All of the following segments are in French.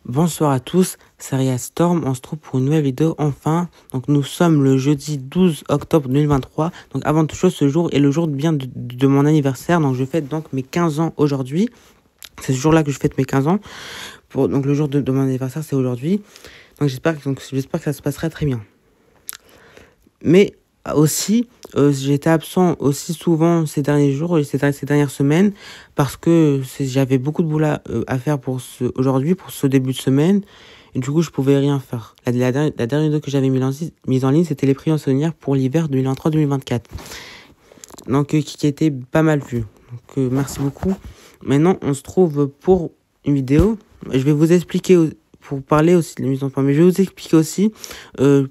Bonsoir à tous, c'est Ria Storm, on se trouve pour une nouvelle vidéo enfin. Donc nous sommes le jeudi 12 octobre 2023. Donc avant toute chose, ce jour est le jour bien de mon anniversaire. Donc je fête donc mes 15 ans aujourd'hui. C'est ce jour-là que je fête mes 15 ans. Donc le jour de mon anniversaire, c'est aujourd'hui. Donc j'espère que ça se passera très bien. Mais aussi, j'ai été absent aussi souvent ces derniers jours, ces dernières semaines, parce que j'avais beaucoup de boulot à faire aujourd'hui, pour ce début de semaine. Et du coup, je pouvais rien faire. La dernière vidéo que j'avais mise en ligne, c'était les prix en souvenir pour l'hiver 2023-2024. Donc, qui a été pas mal vu. Donc, merci beaucoup. Maintenant, on se trouve pour une vidéo. Je vais vous expliquer pour parler aussi de la mise en forme. Mais je vais vous expliquer aussi,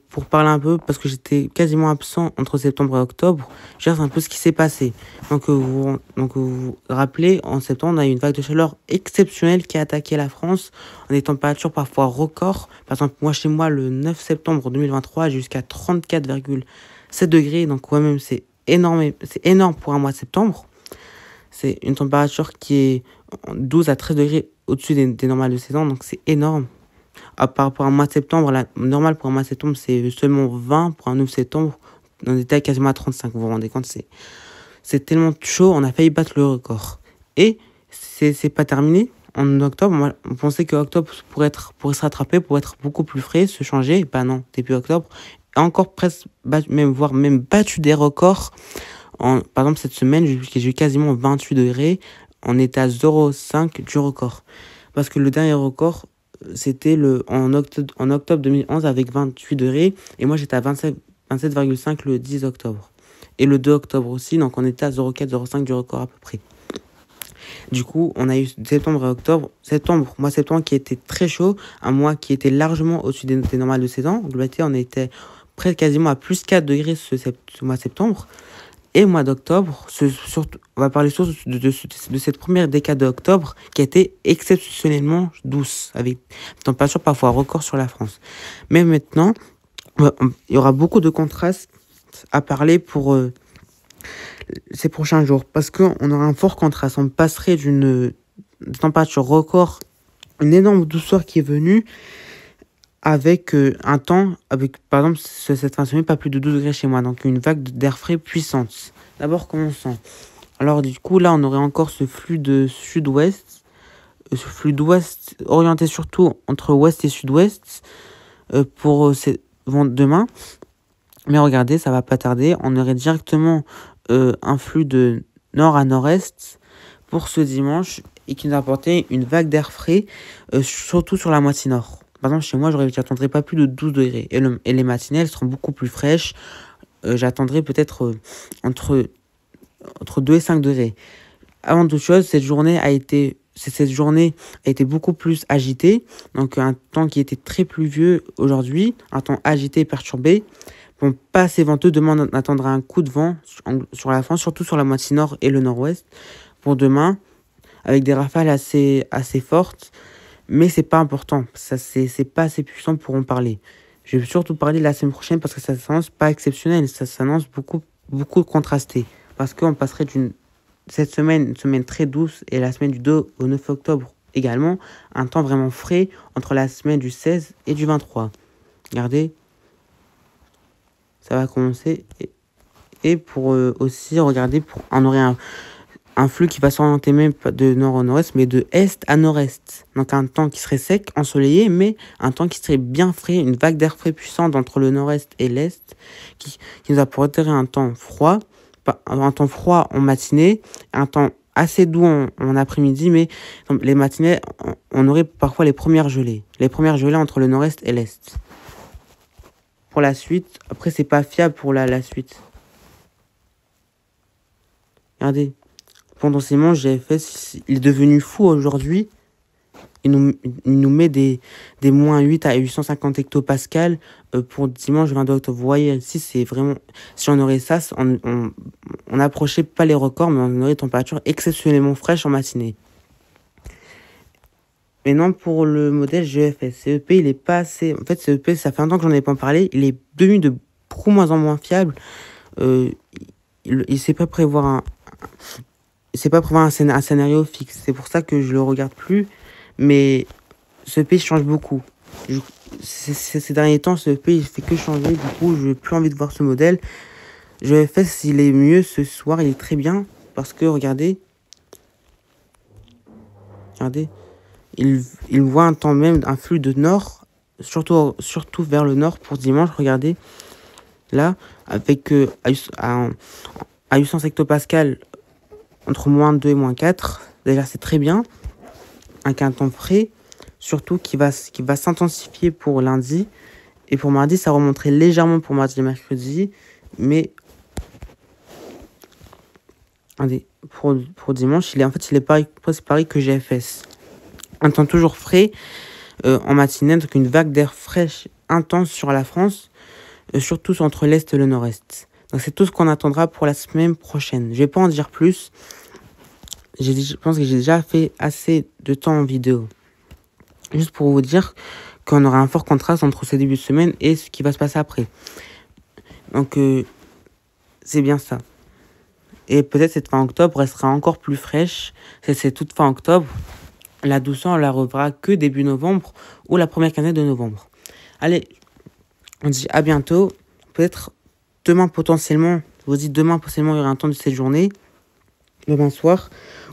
pour parler un peu, parce que j'étais quasiment absent entre septembre et octobre, je cherche un peu ce qui s'est passé. Donc, vous vous rappelez, en septembre, on a eu une vague de chaleur exceptionnelle qui a attaqué la France, en des températures parfois records. Par exemple, moi, chez moi, le 9 septembre 2023, jusqu'à 34,7 degrés. Donc, quand même, c'est énorme pour un mois de septembre. C'est une température qui est 12 à 13 degrés au-dessus des normales de saison, donc c'est énorme. Par rapport à un mois de septembre, la normale pour un mois de septembre, c'est seulement 20. Pour un 9 septembre, on était quasiment à 35. Vous vous rendez compte, c'est tellement chaud, on a failli battre le record. Et c'est pas terminé. En octobre, on pensait que octobre pourrait se rattraper, pourrait être beaucoup plus frais, se changer. Ben non, début octobre. Et encore presque, voire même battu des records. Par exemple, cette semaine, j'ai eu quasiment 28 degrés. On était à 0,5 du record. Parce que le dernier record, c'était en octobre 2011 avec 28 degrés. Et moi, j'étais à 27,5 le 10 octobre. Et le 2 octobre aussi. Donc, on était à 0,4, 0,5 du record à peu près. Du coup, on a eu septembre et octobre. Mois septembre qui était très chaud. Un mois qui était largement au-dessus des normales de saison. En globalité, on était presque quasiment à plus 4 degrés ce mois de septembre. Et mois d'octobre, on va parler surtout de cette première décade d'octobre qui a été exceptionnellement douce, avec des températures parfois records sur la France. Mais maintenant, il y aura beaucoup de contrastes à parler pour ces prochains jours, parce qu'on aura un fort contraste. On passerait d'une température record, une énorme douceur qui est venue, avec un temps, par exemple, cette fin de semaine, pas plus de 12 degrés chez moi, donc une vague d'air frais puissante. D'abord, commençons. Alors, du coup, là, on aurait encore ce flux de sud-ouest, ce flux d'ouest orienté surtout entre ouest et sud-ouest pour demain. Mais regardez, ça va pas tarder. On aurait directement un flux de nord à nord-est pour ce dimanche et qui nous apportait une vague d'air frais, surtout sur la moitié nord. Par exemple, chez moi, j'attendrai pas plus de 12 degrés. Et les matinées, elles seront beaucoup plus fraîches. J'attendrai peut-être entre 2 et 5 degrés. Avant toute chose, cette journée a été beaucoup plus agitée. Donc, un temps qui était très pluvieux aujourd'hui, un temps agité et perturbé. Bon, pas assez venteux. Demain, on attendra un coup de vent sur la France, surtout sur la moitié nord et le nord-ouest. Pour demain, avec des rafales assez fortes. Mais c'est pas important. C'est pas assez puissant pour en parler. Je vais surtout parler la semaine prochaine parce que ça s'annonce pas exceptionnel. Ça s'annonce beaucoup contrasté. Parce qu'on passerait cette semaine, une semaine très douce, et la semaine du 2 au 9 octobre également, un temps vraiment frais entre la semaine du 16 et du 23. Regardez, ça va commencer. Et pour aussi, regardez, on aurait un flux qui va s'orienter même pas de nord au nord-est, mais de est à nord-est. Donc un temps qui serait sec, ensoleillé, mais un temps qui serait bien frais, une vague d'air frais puissante entre le nord-est et l'est, qui nous apporterait un temps froid en matinée, un temps assez doux en après-midi, mais les matinées, on aurait parfois les premières gelées entre le nord-est et l'est. Pour la suite, après c'est pas fiable pour la suite. Regardez. Potentiellement, GFS, il est devenu fou aujourd'hui. Il nous met des moins 8 à 850 hectopascales pour dimanche 22 octobre. Vous voyez, ici, c'est vraiment... Si on aurait ça, on n'approchait pas les records, mais on aurait des températures exceptionnellement fraîches en matinée. Maintenant, pour le modèle GFS, CEP, il est pas assez... En fait, CEP, ça fait un temps que j'en ai pas parlé. Il est devenu de beaucoup moins en moins fiable. Il sait pas prévoir un scénario fixe. C'est pour ça que je le regarde plus. Mais ce pays change beaucoup. Ces derniers temps, ce pays fait que changer. Du coup, je n'ai plus envie de voir ce modèle. Je fais s'il est mieux ce soir. Il est très bien. Parce que, regardez. Regardez. Il voit un temps même, un flux de nord. Surtout vers le nord pour dimanche. Regardez. Là, avec à 800 hectopascales entre -2 et -4. Déjà, c'est très bien. Avec un temps frais. Surtout qui va s'intensifier pour lundi. Et pour mardi, ça remonterait légèrement pour mardi et mercredi. Mais pour dimanche, il est presque pareil que GFS. Un temps toujours frais en matinée, donc une vague d'air fraîche intense sur la France, surtout entre l'Est et le Nord-Est. Donc c'est tout ce qu'on attendra pour la semaine prochaine. Je vais pas en dire plus. Je pense que j'ai déjà fait assez de temps en vidéo. Juste pour vous dire qu'on aura un fort contraste entre ces débuts de semaine et ce qui va se passer après. Donc c'est bien ça. Et peut-être cette fin octobre, elle sera encore plus fraîche. C'est toute fin octobre. La douceur, on la reverra que début novembre ou la première quinzaine de novembre. Allez, on dit à bientôt. Peut-être demain potentiellement, je vous dis demain potentiellement, il y aura un temps de cette journée. Demain soir.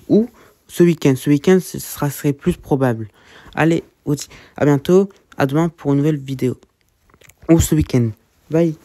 Ou ce week-end. Ce week-end, serait plus probable. Allez, on dit à bientôt. À demain pour une nouvelle vidéo. Ou ce week-end. Bye.